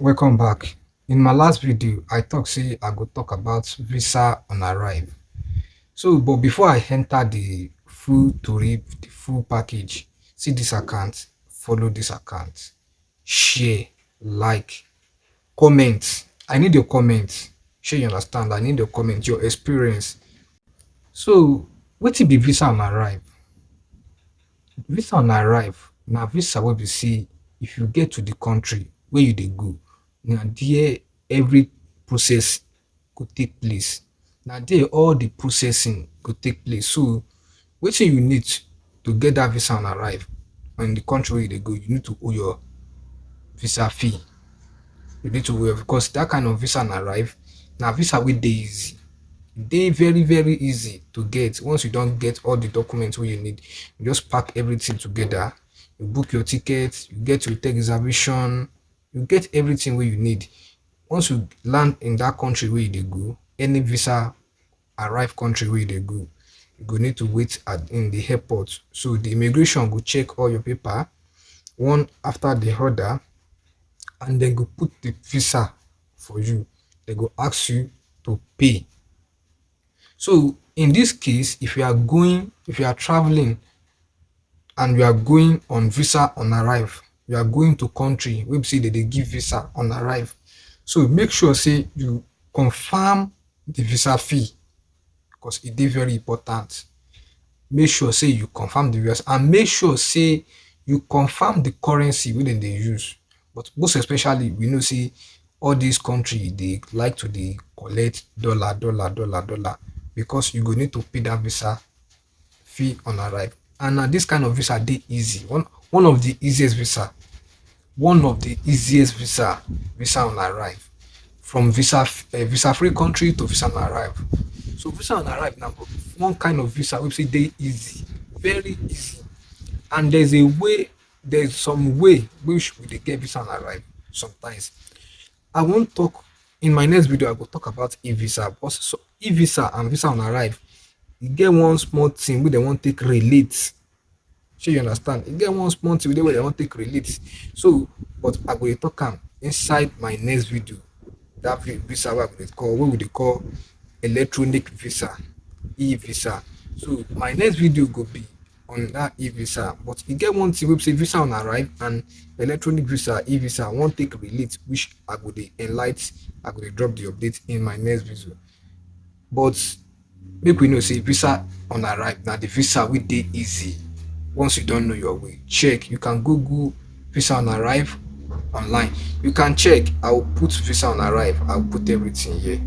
Welcome back. In my last video, I say I go talk about visa on arrive. But before I enter the full tori, the full package, see this account, follow this account, share, like, comment. I need your comments. Sure you understand. I need your comment, your experience. So, wetin be visa on arrive? Visa on arrive na visa wey be say if you get to the country where you dey go, na there every process go take place. Na there all the processing go take place. So wetin you need to get that visa on arrive in the country where you dey go, you need to owe your visa fee. You need to owe because that kind of visa on arrive na visa wey dey easy. Dey very easy to get. Once you don get all the documents wey you need, you just pack everything together, you book your ticket, you get your hotel reservation, you get everything wey you need. Once you land in that country where you dey go, any visa arrive country where you dey go, you go need to wait in the airport. So the immigration go check all your paper one after the other, and then go put the visa for you. They go ask you to pay. So in this case, if you are traveling and you are going on visa on arrive, you are going to country wey be say they give visa on arrive. So make sure say you confirm the visa fee because it is very important. Make sure say you confirm the visa and make sure say you confirm the currency wey they use. But most especially, we know say all these countries they like to collect dollar because you go need to pay that visa fee on arrive. And now this kind of visa dey easy. One of the easiest visa on arrive from visa free country to visa on arrive. So visa on arrive now one kind of visa wey say dey easy, very easy. And there's some way which we dey get visa on arrive sometimes. I won't talk in my next video. I will talk about e-visa. Also, e-visa and visa on arrive, you get one small thing where they want take relate. Sure you understand? You get one small thing where they want take relate. So, but I will talk inside my next video. That visa what we dey call electronic visa, e-visa. So my next video go be on that e-visa. But you get one thing wey say visa on arrive and electronic visa, e-visa, I wan take relate, which I go dey enlight, I go dey drop the update in my next video. But make we know say visa on arrive na the visa wey dey easy. Once you don't know your way, check. You can Google visa on arrive online. You can check. I will put visa on arrive. I will put everything here.